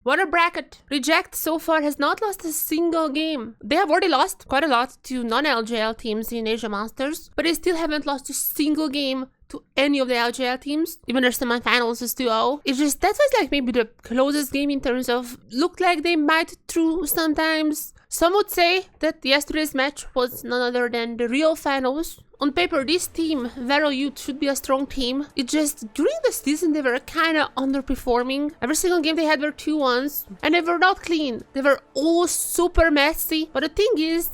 What a bracket! Reject so far has not lost a single game. They have already lost quite a lot to non-LJL teams in Asia Masters, but they still haven't lost a single game to any of the LJL teams. Even their semifinals is 2-0. It's just, that was like maybe the closest game in terms of looked like they might through sometimes. Some would say that yesterday's match was none other than the real finals. On paper, this team, VLY Youth, should be a strong team. It's just, during the season, they were kind of underperforming. Every single game they had were 2-1s, and they were not clean. They were all super messy. But the thing is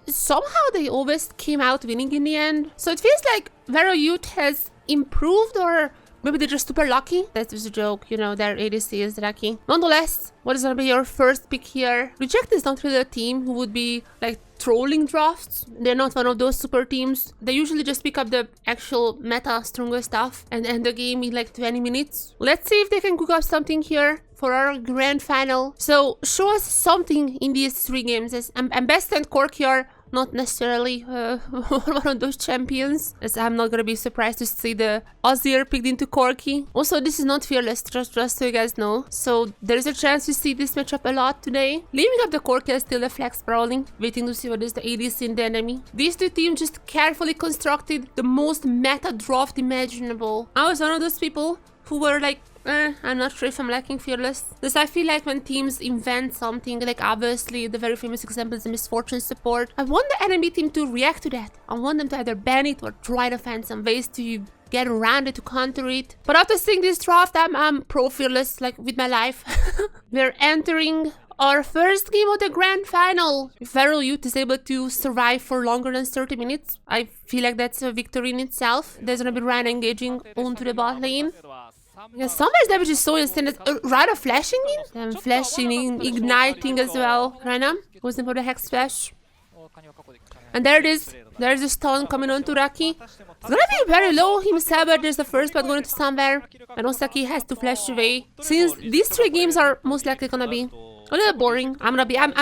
somehow they always came out winning in the end. So it feels like VLY Youth has improved, or maybe they're just super lucky. That was a joke, you know, their ADC is lucky. Nonetheless, what is gonna be your first pick here? Reject is not really a team who would be like trolling drafts. They're not one of those super teams. They usually just pick up the actual meta stronger stuff and end the game in like 20 minutes. Let's see if they can cook up something here for our grand final. So show us something in these 3 games. As I'm best and Cork here. Not necessarily one of those champions, as I'm not gonna be surprised to see the Aussier picked into Corky. Also, this is not fearless, just so you guys know. So there's a chance to see this matchup a lot today. Leaving up the Corky as still the flex brawling, waiting to see what is the ADC in the enemy. These 2 teams just carefully constructed the most meta draft imaginable. I was one of those people who were like, I'm not sure if I'm liking fearless. Because I feel like when teams invent something, like obviously the very famous example is the misfortune support, I want the enemy team to react to that. I want them to either ban it or try to find some ways to get around it, to counter it. But after seeing this draft, I'm pro fearless, like with my life. We're entering our first game of the grand final. If VLY Youth is able to survive for longer than 30 minutes, I feel like that's a victory in itself. There's gonna be Ryan engaging onto the bot lane. Yeah, Somewhere's damage is so insane. Rana flashing in? And flashing in, igniting as well. Rana goes in for the Hex Flash. And there it is. There's a stun coming on to Raki. It's gonna be very low himself, but there's the first one going to somewhere. And Osaki has to flash away. Since these 3 games are most likely gonna be a little boring, I'm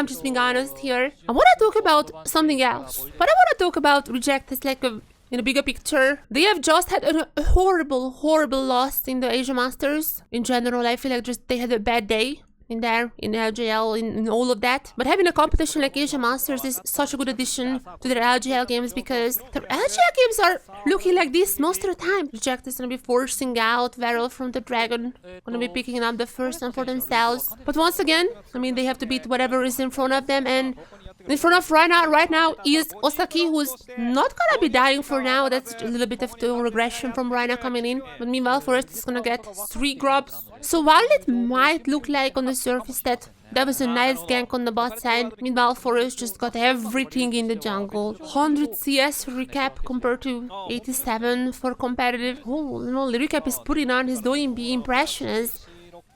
just being honest here. I wanna talk about something else. But I wanna talk about Reject as like in a bigger picture. They have just had a horrible loss in the Asia Masters. In general, I feel like just they had a bad day in there, in LJL, in all of that. But having a competition like Asia Masters is such a good addition to their LJL games, because their LJL games are looking like this most of the time. Reject is gonna be forcing out VLY from the Dragon, gonna be picking up the first one for themselves. But once again, I mean, they have to beat whatever is in front of them, and in front of Rana right now is Osaki, who's not gonna be dying for now. That's a little bit of the regression from Rana coming in. But meanwhile, Forest is gonna get 3 grubs. So while it might look like on the surface that was a nice gank on the bot side, meanwhile Forest just got everything in the jungle. 100 CS recap compared to 87 for competitive. Oh no, the recap is putting on his doing be impressions.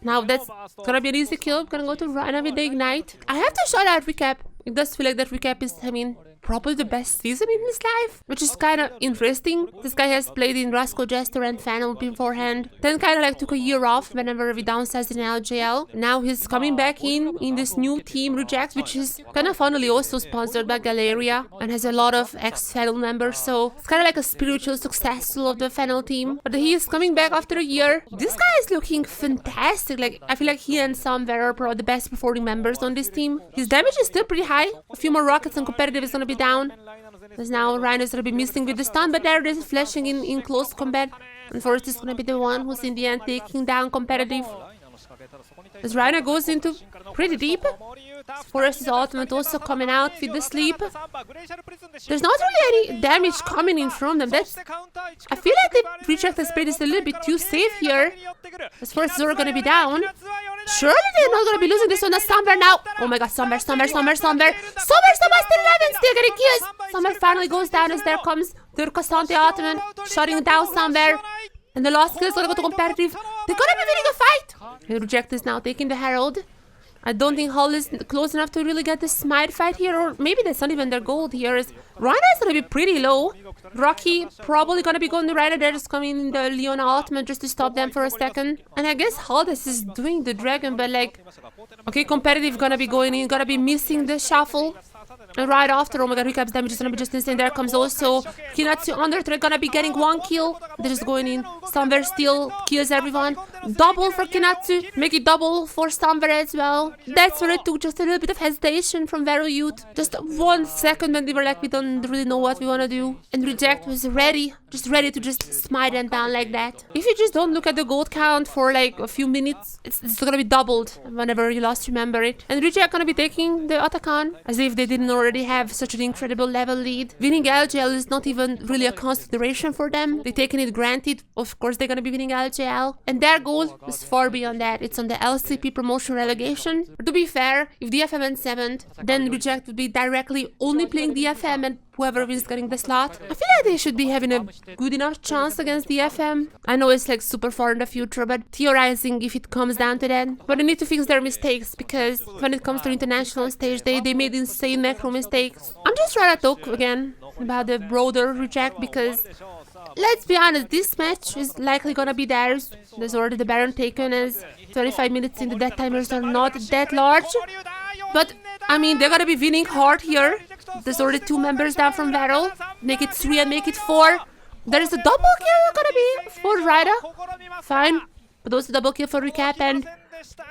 Now that's gonna be an easy kill. Gonna go to Rana with the ignite. I have to shout out recap. It does feel like that recap is, I mean, probably the best season in his life, which is kind of interesting. This guy has played in Rascal Jester and Final beforehand, then kind of like took a year off whenever we downsized in LJL. Now he's coming back in this new team, Reject, which is kind of funnily also sponsored by Galeria and has a lot of ex-Final members, so it's kind of like a spiritual successor of the Final team. But he is coming back after a year. This guy is looking fantastic. Like, I feel like he and Samver are probably the best performing members on this team. His damage is still pretty high. A few more rockets and competitive is gonna be down. Because now Ryan is gonna be missing with the stun, but there it is, flashing in close combat. And Forrest is gonna be the one who's in the end taking down competitive. As Ryan goes into pretty deep. Forrest's ultimate also coming out with the sleep. There's not really any damage coming in from them. I feel like the Reject has played this a little bit too safe here. As Forrest is already gonna be down. Surely they're not gonna be losing this one to Summer now. Oh my god, Summer still 11, still getting kills. Summer finally goes down as there comes the Cassante ultimate, shutting down Summer. And the last kill is gonna go to competitive. They're gonna be winning a fight. The Reject is now taking the Herald. I don't think Hull is close enough to really get the smite fight here, or maybe that's not even their goal here. Rhino is gonna be pretty low. Rocky probably gonna be going to Rhino. They're just coming in the Leona ultimate just to stop them for a second. And I guess Haldes is doing the dragon, but like, okay, competitive gonna be going in, gonna be missing the shuffle. And right after, oh my god, Recap's damage is gonna be just insane. There comes also Kinatsu under. They're gonna be getting 1 kill. They're just going in. Stamber still kills everyone. Double for Kinatsu. Make it double for Stamber as well. That's where it took just a little bit of hesitation from Vero Youth. Just 1 second when they were like, we don't really know what we wanna do. And Reject was ready. Just ready to just smite them down like that. If you just don't look at the gold count for like a few minutes, it's gonna be doubled whenever you last remember it. And Reject gonna be taking the Atakan as if they didn't already have such an incredible level lead. Winning LJL is not even really a consideration for them. They're taking it granted. Of course they're gonna be winning LJL. And their goal is far beyond that. It's on the LCP promotion relegation. But to be fair, if DFM went 7th, then Reject would be directly only playing DFM and whoever is getting the slot. I feel like they should be having a good enough chance against DFM. I know it's like super far in the future, but theorizing if it comes down to that. But they need to fix their mistakes because when it comes to international stage, they made insane macro mistakes. I'm just trying to talk again about the broader Reject because let's be honest, this match is likely gonna be theirs. There's already the Baron taken as 25 minutes in. The death timers are not that large. But, I mean, they're gonna be winning hard here. There's already 2 members down from Vero. Make it 3 and make it 4. There is a double kill gonna be for Ryder. Fine. But also double kill for Recap and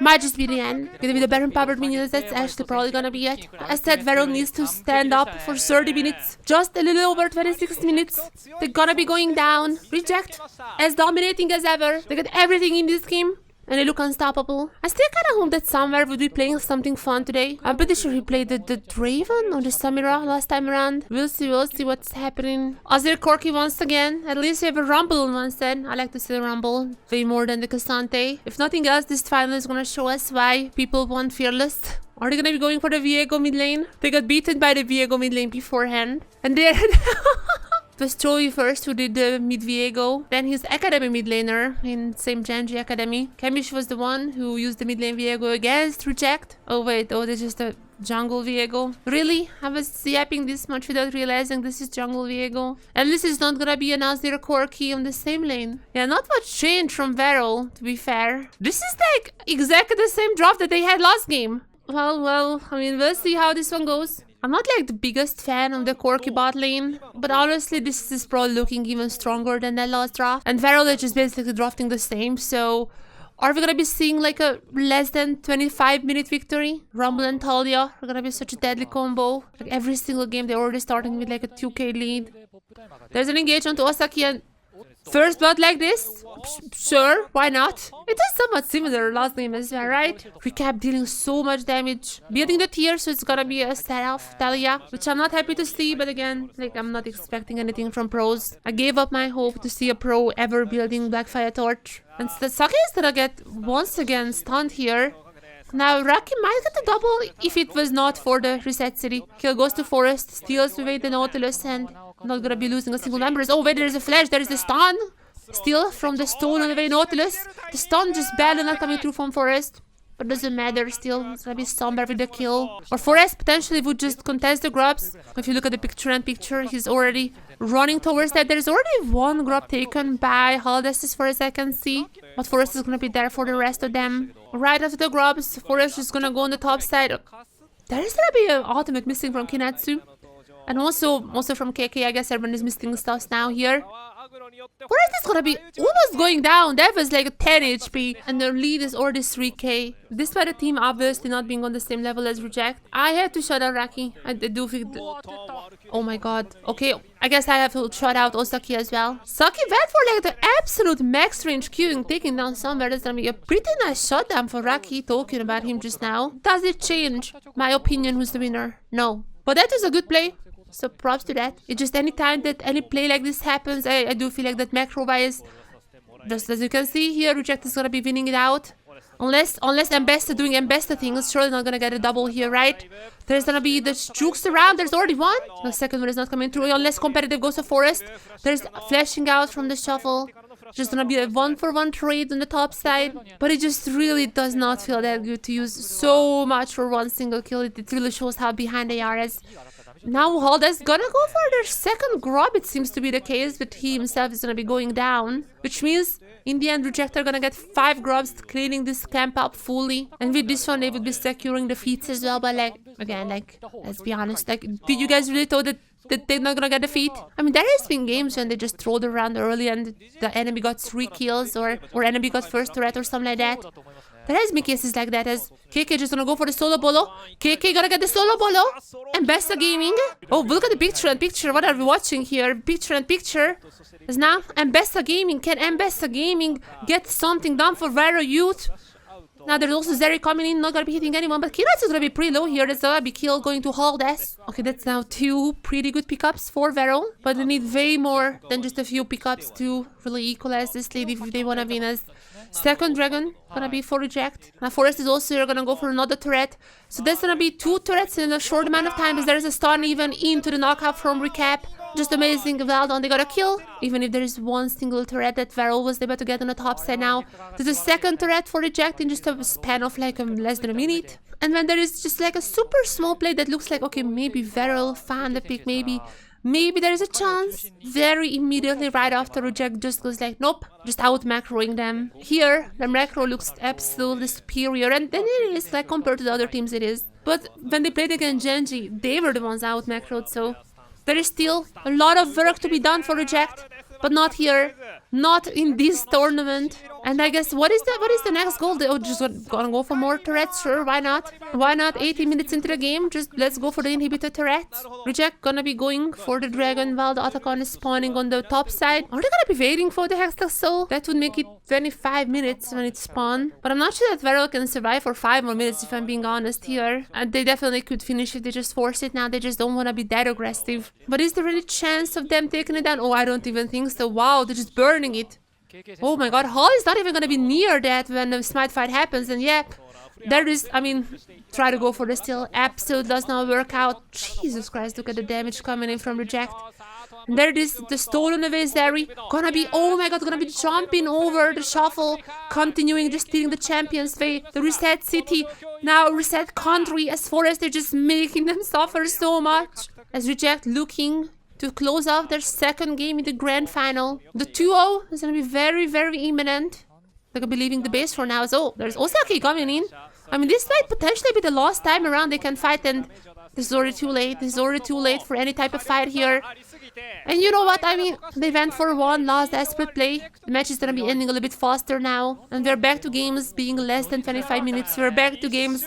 might just be the end. Gonna be the Baron powered minions. That's actually probably gonna be it. As said, Vero needs to stand up for 30 minutes. Just a little over 26 minutes. They're gonna be going down. Reject as dominating as ever. They got everything in this game. And they look unstoppable. I still kind of hope that Somewhere would be playing something fun today. I'm pretty sure he played the Draven or the Samira last time around. We'll see what's happening. Azir Corki once again. At least we have a Rumble once then. I like to see the Rumble way more than the Cassante. If nothing else, this final is gonna show us why people want Fearless. Are they gonna be going for the Viego mid lane? They got beaten by the Viego mid lane beforehand. And they it was Joey first who did the mid Viego. Then his Academy mid laner in same Genji Academy. Kamish was the one who used the mid lane Viego against Reject. Oh wait, oh, this is the jungle Viego. Really? I was yapping this much without realizing this is jungle Viego. And this is not gonna be an Azir Corki on the same lane. Yeah, not much change from Vero, to be fair. This is like exactly the same draft that they had last game. Well, I mean, we'll see how this one goes. I'm not like the biggest fan of the Corki bot lane, but honestly this is probably looking even stronger than that last draft. And Vero is just basically drafting the same, so are we gonna be seeing like a less than 25-minute victory? Rumble and Talia are gonna be such a deadly combo. Like every single game they're already starting with like a 2k lead. There's an engagement to Osaki and first blood like this? Sure, why not? It is somewhat similar last game as well, right? Recap dealing so much damage. Building the tier, so it's gonna be a set-off Talia, which I'm not happy to see, but again, like I'm not expecting anything from pros. I gave up my hope to see a pro ever building Blackfire Torch. And Saki is gonna get once again stunned here. Now Raki might get a double if it was not for the Reset City. Kill goes to Forest, steals away the Nautilus and not gonna be losing a single member. Oh wait, there's a flash, there's the stun. Steal from the stone on the way Nautilus. The stun just barely not coming through from Forest. But doesn't matter still. It's gonna be Somber with the kill. Or Forest potentially would just contest the grubs. If you look at the picture, he's already running towards that. There's already 1 grub taken by Haldes as far as I can see. But Forest is gonna be there for the rest of them. Right after the grubs, Forest is gonna go on the top side. There is gonna be an ultimate missing from Kinatsu. And also from KK, I guess everyone is missing stuff now here. Forest is gonna be almost going down. That was like a 10 HP and their lead is already 3k. Despite the team obviously not being on the same level as Reject, I had to shut out Raki. I do think oh my god. Okay, I guess I have to shut out Osaki as well. Saki went for like the absolute max range queuing, taking down Somewhere. That's gonna be a pretty nice shutdown for Raki, talking about him just now. Does it change my opinion who's the winner? No. But that is a good play. So props to that. It's just any time that any play like this happens, I do feel like that macro-wise, just as you can see here, Reject is gonna be winning it out. Unless Ambesta doing Ambesta things, surely not gonna get a double here, right? There's gonna be the jukes around, there's already one. The second one is not coming through, unless competitive goes to Forest. There's flashing out from the shuffle. Just gonna be a 1-for-1 trade on the top side. But it just really does not feel that good to use so much for one single kill. It really shows how behind they are as Now Holda's gonna go for their second grub, it seems to be the case, but he himself is gonna be going down. Which means, in the end, Reject are gonna get 5 grubs, cleaning this camp up fully. And with this one, they would be securing the feats as well, but like, again, like, let's be honest, like, did you guys really thought that they're not gonna get the feat? I mean, there has been games when they just rolled around early and the enemy got 3 kills or enemy got first turret or something like that. There has been cases like that as KK just gonna go for the solo bolo. KK gonna get the solo bolo. And Besta Gaming. Oh, look at the picture and picture. What are we watching here? Picture and picture. Is now Besta Gaming. Can Besta Gaming get something done for Vero Youth? Now there's also Zeri coming in, not gonna be hitting anyone, but Kiratsu is gonna be pretty low here. That's gonna be kill going to Haldes. Okay, that's now 2 pretty good pickups for Vero, but they need way more than just a few pickups to really equalize this lead if they wanna win as second dragon. Gonna be for Reject. Now Forest is also here, gonna go for another turret. So that's gonna be 2 turrets in a short amount of time as there's a stun even into the knockout from Recap. Just amazing. Well done, they got a kill. Even if there is one single turret that Vero was able to get on the top side now. There's a second turret for Reject in just a span of like less than a minute. And then there is just like a super small play that looks like, okay, maybe Vero found the pick, maybe there is a chance. Very immediately right after Reject just goes like, nope, just out macroing them. Here, the macro looks absolutely superior, and then it is, like, compared to the other teams it is. But when they played against Genji, they were the ones out macroed, so there is still a lot of work to be done for Reject, but not here, not in this tournament. And I guess, what is the next goal? They're just gonna go for more turrets, sure, why not? Why not? 80 minutes into the game, just let's go for the inhibitor turrets. Reject gonna be going for the dragon while the Otacon is spawning on the top side. Are they gonna be waiting for the Hextech Soul? That would make it 25 minutes when it spawns. But I'm not sure that Vero can survive for 5 more minutes if I'm being honest here. And they definitely could finish if they just force it now. They just don't wanna be that aggressive. But is there any chance of them taking it down? Oh, I don't even think so. Wow, they're just burning it. Oh my god, Hall is not even gonna be near that when the smite fight happens, and yep, there is, I mean, try to go for the steal, absolutely does not work out. Jesus Christ, look at the damage coming in from Reject. And there it is, the stolen away Zeri, gonna be, oh my god, gonna be jumping over the shuffle, continuing just stealing the champion's way, the reset city, now reset country, as Forest, they're just making them suffer so much. As Reject looking to close off their second game in the grand final. The 2-0 is going to be very, very imminent. They're going to be leaving the base for now. So, there's Osaki coming in. I mean, this might potentially be the last time around they can fight, and this is already too late. This is already too late for any type of fight here. And you know what? I mean, they went for one last desperate play. The match is going to be ending a little bit faster now. And we're back to games being less than 25 minutes. We're back to games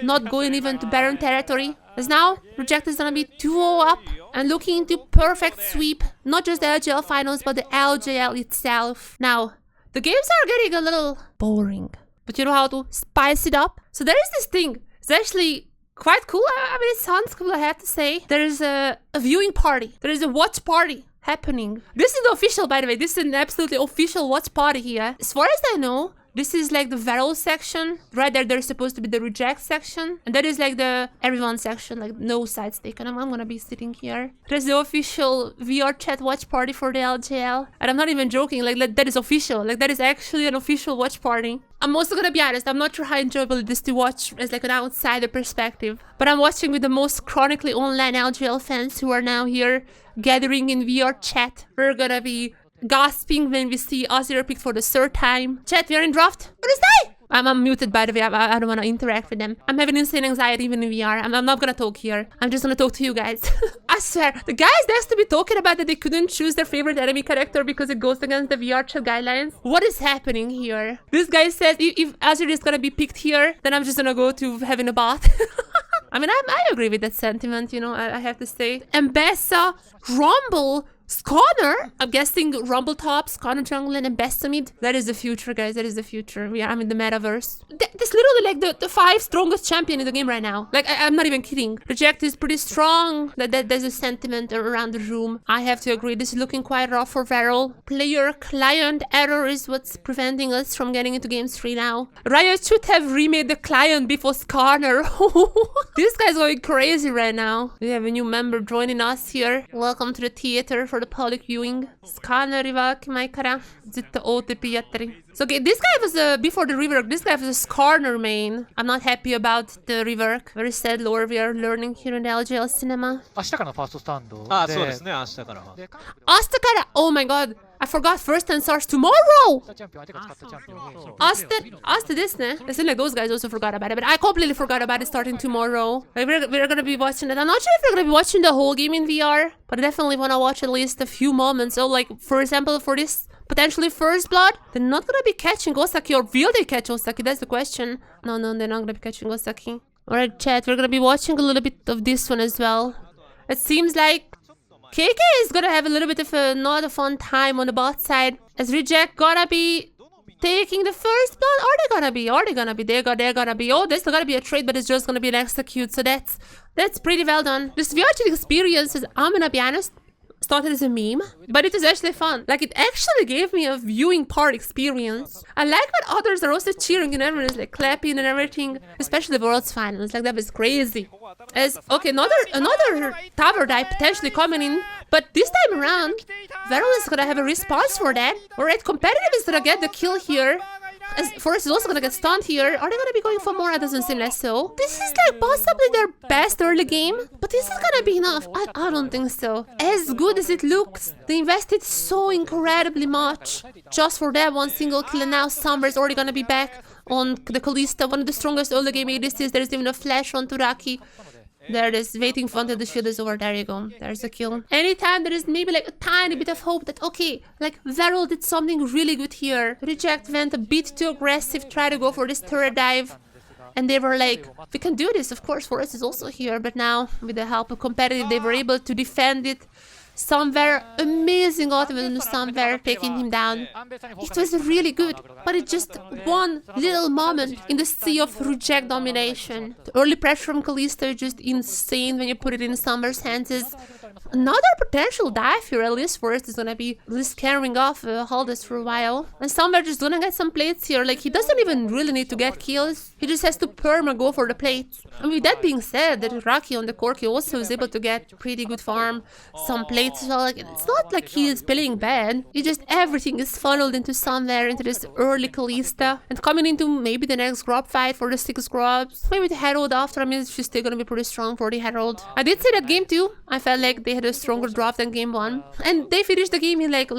not going even to Baron territory. As now, Reject is going to be 2-0 up and looking into perfect sweep. Not just the LJL finals, but the LJL itself. Now, the games are getting a little boring. But you know how to spice it up? So there is this thing. It's actually quite cool. I mean, it sounds cool, I have to say. There is a viewing party. There is a watch party happening. This is the official, by the way. This is an absolutely official watch party here. As far as I know, this is like the Vero section. Right there, there's supposed to be the Reject section. And that is like the everyone section, like no sides taken. I'm gonna be sitting here. There's the official VR chat watch party for the LJL. And I'm not even joking, like that is official. Like that is actually an official watch party. I'm also gonna be honest, I'm not sure how enjoyable it is to watch as like an outsider perspective. But I'm watching with the most chronically online LJL fans who are now here gathering in VR chat. We're gonna be gasping when we see Azir picked for the 3rd time. Chat, we are in draft. What is that? I'm muted, by the way. I don't want to interact with them. I'm having insane anxiety even in VR. I'm not gonna talk here. I'm just gonna talk to you guys. I swear, the guys next to be talking about that they couldn't choose their favorite enemy character because it goes against the VR chat guidelines. What is happening here? This guy says if Azir is gonna be picked here, then I'm just gonna go to having a bath. I mean, I agree with that sentiment, you know, I have to say. Mbessa, Rumble, Sconner, I'm guessing Rumble top, Sconner jungle, and Besta mid. That is the future, guys. That is the future. I'm in the metaverse. That's literally like the 5 strongest champion in the game right now. Like, I'm not even kidding. Reject is pretty strong. There's a sentiment around the room. I have to agree. This is looking quite rough for Vero. Player client error is what's preventing us from getting into game 3 now. Riot should have remade the client before Sconner. This guy's going crazy right now. We have a new member joining us here. Welcome to the theater for the public viewing. Scanner rivalky majkara. Zitta OTP jatteri. So okay, this guy was before the rework. This guy was a Skarner main. I'm not happy about the rework. Very sad lore we are learning here in the LJL cinema. 明日からのファーストスタンドで、あ、そうですね、明日からは。Astakara! Oh my god! I forgot first and starts tomorrow! チャンピオン、相手が使ったチャンピオンに、Asta this, ne? It seems like those guys also forgot about it, but I completely forgot about it starting tomorrow. Like, we're gonna be watching it. I'm not sure if we're gonna be watching the whole game in VR, but I definitely wanna watch at least a few moments. So, like, for example, for this potentially first blood, they're not gonna be catching Osaki, or will they catch Osaki? That's the question. No, they're not gonna be catching Osaki. Alright, chat, we're gonna be watching a little bit of this one as well. It seems like KK is gonna have a little bit of a not a fun time on the bot side, as Reject gonna be taking the first blood. Are they gonna be? They're gonna be. Oh, there's gonna be a trade, but it's just gonna be an execute. So that's pretty well done. This watching experience is, I'm gonna be honest, started as a meme, but it was actually fun. Like, it actually gave me a viewing part experience. I like when others are also cheering and everyone is like clapping and everything, especially the World's Finals. Like, that was crazy. As okay, another tower dive potentially coming in, but this time around, Veral is gonna have a response for that. Alright, competitive is gonna get the kill here. As Forest is also gonna get stunned here. Are they gonna be going for more? That doesn't seem less so. This is like possibly their best early game, but this is gonna be enough. I don't think so. As good as it looks, they invested so incredibly much just for that one single kill, and now Summer's already gonna be back on the Kalista, one of the strongest early game ADCs. There's even a flash on Turaki. There it is, waiting for until the shield is over. There you go. There's a kill. Anytime there is maybe like a tiny bit of hope that, okay, like Veral did something really good here. Reject went a bit too aggressive, tried to go for this turret dive. And they were like, we can do this. Of course, Forest is also here. But now, with the help of competitive, they were able to defend it. Somewhere amazing ultimate on Somewhere taking him down. It was really good, but it's just one little moment in the sea of Reject domination. The early pressure from Kalista is just insane when you put it in Somewhere's hands. Is another potential dive here. At least Forest is gonna be at least carrying off Haldus for a while. And Somewhere just gonna get some plates here. Like, he doesn't even really need to get kills. He just has to perma go for the plates. And with that being said, that Rocky on the Corki also is able to get pretty good farm, some plates. So, like, it's not like he is playing bad. It's just everything is funneled into Somewhere, into this early Kalista, and coming into maybe the next Grub fight for the 6 Grubs. Maybe the Herald after. I mean, she's still gonna be pretty strong for the Herald. I did say that game 2, I felt like they had a stronger draft than game 1. And they finished the game in like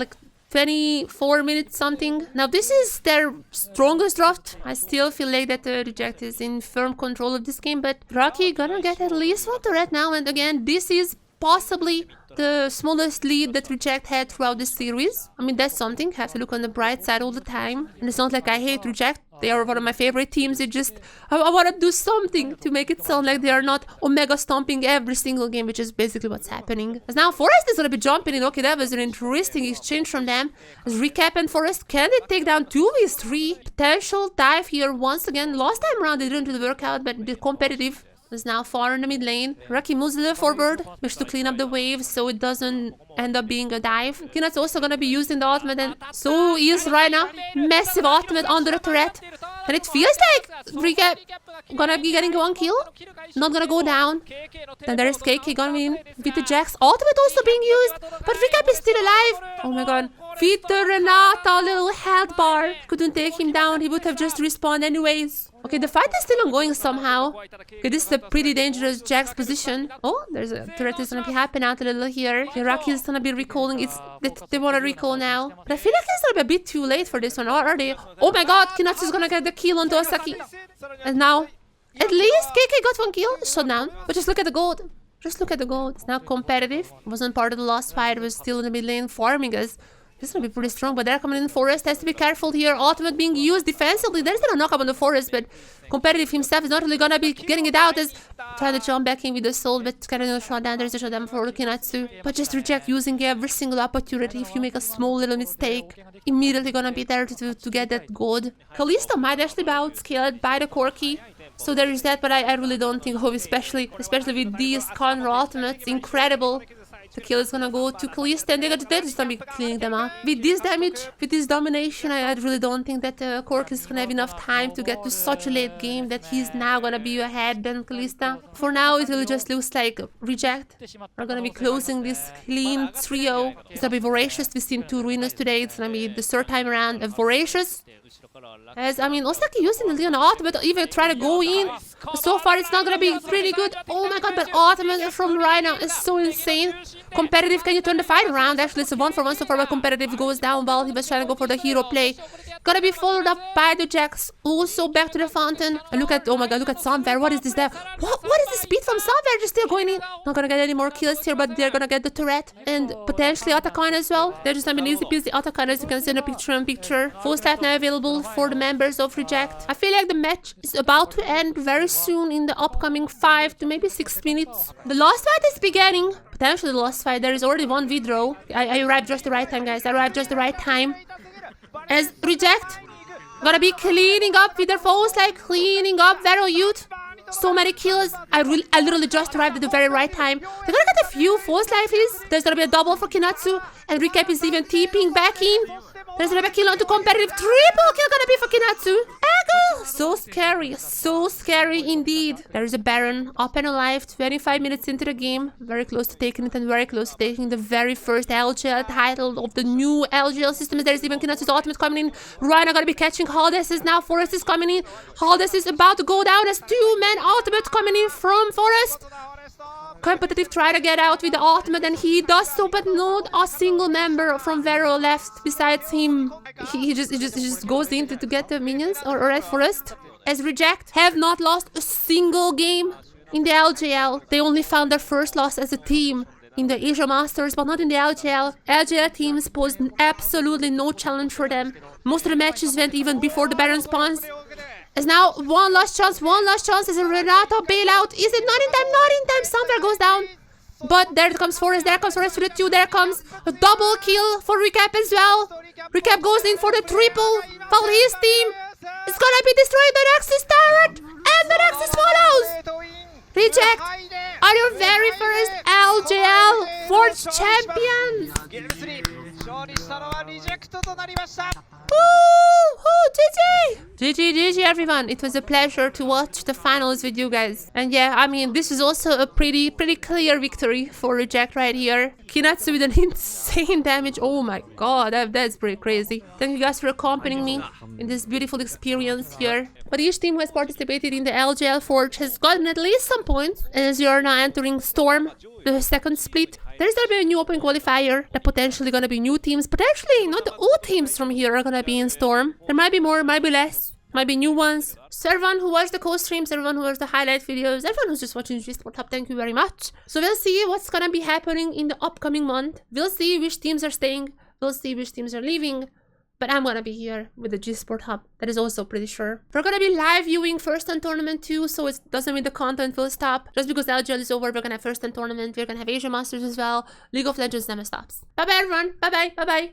24 minutes something. Now this is their strongest draft. I still feel like that Reject is in firm control of this game, but Rocky gonna get at least one turret now. And again, this is possibly the smallest lead that Reject had throughout the series. I mean, that's something. Have to look on the bright side all the time. And it's not like I hate Reject. They are one of my favorite teams. It just, I want to do something to make it sound like they are not Omega stomping every single game, which is basically what's happening. As now Forest is going to be jumping in. Okay, that was an interesting exchange from them. As Recap and Forest, can they take down 2v3? Potential dive here once again. Last time around they didn't do the workout, but the competitive is now far in the mid lane. Rocky moves a little forward, wishes to clean up the waves so it doesn't end up being a dive. Kinat's also gonna be using the ultimate, and so is right now. Massive ultimate under the turret. And it feels like Recap gonna be getting one kill. Not gonna go down. Then there is KK gonna win with the Jax. Ultimate also being used, but Recap is still alive. Oh my god. With the Renata little health bar. Couldn't take him down, he would have just respawned anyways. Okay, the fight is still ongoing somehow. Okay, this is a pretty dangerous Jax position. Oh, there's a turret is gonna be helping out a little here. Hiraki is gonna be recalling. They wanna recall now. But I feel like it's gonna be a bit too late for this one, or are they? Oh my god, Kinatsu is gonna get the kill on Osaki. And now, at least KK got one kill. Shut down. But just look at the gold. Just look at the gold. It's now competitive. Wasn't part of the last fight. It was still in the mid lane farming us. This is gonna be pretty strong, but they're coming in. Forest has to be careful here. Ultimate being used defensively. There's still a knock up on the Forest, but competitive himself is not really gonna be getting it out as trying to jump back in with the soul, but getting a shot down. There's a shot down for Kinatsu. But just Reject using every single opportunity. If you make a small little mistake, immediately gonna be there to get that gold. Kalista might actually be outscaled by the Corki. So there is that, but I really don't think, especially with these Conra ultimates, incredible. The kill is gonna go to Kalista, and they're just gonna be cleaning them up. With this damage, with this domination, I really don't think that Cork is gonna have enough time to get to such a late game that he's now gonna be ahead than Kalista. For now, it will just looks like Reject are gonna be closing this clean trio. It's gonna be Voracious. We've seen 2 Ruinous today. It's gonna be the 3rd time around of Voracious. As, I mean, Osaki using the Leon ultimate, even try to go in. So far, it's not gonna be pretty good. Oh my god, but ultimate from right now is so insane. Competitive, can you turn the fight around? Actually, it's a 1-for-1 so far, but competitive goes down while he was trying to go for the hero play. Gonna be followed up by the Jax. Also back to the fountain. And look at, oh my god, look at Sunfair. What is this there? What is the speed from Sunfair? Just still going in. Not gonna get any more kills here, but they're gonna get the turret. And potentially Atakan as well. They're just having easy peasy Atakan, as you can see in the picture. Full stat now available for the members of Reject. I feel like the match is about to end very soon in the upcoming 5 to maybe 6 minutes. The last fight is beginning. Potentially the last fight. There is already 1 withdraw. I arrived just the right time, guys. I arrived just the right time. As Reject gonna be cleaning up with their foes, like cleaning up Vero Youth. So many kills. I literally just arrived at the very right time. They're gonna get a few false lifeless. There's gonna be a double for Kinatsu, and Recap is even TPing back in. There's gonna be a kill onto competitive. Triple kill gonna be for Kinatsu. Echo! So scary indeed. There is a Baron up and alive, 25 minutes into the game. Very close to taking it and very close to taking the very first LJL title of the new LJL system. There's even Kinatsu's ultimate coming in. Rhino gonna be catching Haldes is now. Forest is coming in. Haldes is about to go down as 2-man ultimate coming in from Forest. Competitive try to get out with the ultimate, and he does so, but not a single member from Vero left besides him. He just goes in to get the minions or Red Forest. As Reject have not lost a single game in the LJL. They only found their first loss as a team in the Asia Masters, but not in the LJL. LJL teams posed absolutely no challenge for them. Most of the matches went even before the Baron spawns. As now, one last chance as a Renato bailout. Is it not in time? Not in time. Somewhere goes down. But there comes Forest to the 2. There comes a double kill for Recap as well. Recap goes in for the triple while his team is gonna be destroying the Nexus turret. And the Nexus follows. Reject are your very first LJL Forge champions. GG everyone. It was a pleasure to watch the finals with you guys. And yeah, I mean, this is also a pretty clear victory for Reject right here. Kinatsu with an insane damage. Oh my god, that's pretty crazy. Thank you guys for accompanying me in this beautiful experience here. But each team who has participated in the LJL Forge has gotten at least some points. As you are now entering Storm, the second split. There's gonna be a new open qualifier. That potentially gonna be new teams. Potentially not all teams from here are gonna be in Storm. There might be more, might be less, might be new ones. So everyone who watched the co-streams, everyone who watched the highlight videos, everyone who's just watching G-Sport Hub, thank you very much. So we'll see what's gonna be happening in the upcoming month. We'll see which teams are staying. We'll see which teams are leaving. But I'm gonna be here with the G-Sport Hub. That is also pretty sure. We're gonna be live viewing First and Tournament too, so it doesn't mean the content will stop. Just because LGL is over, we're gonna have First and Tournament. We're gonna have Asia Masters as well. League of Legends never stops. Bye bye everyone. Bye bye. Bye bye.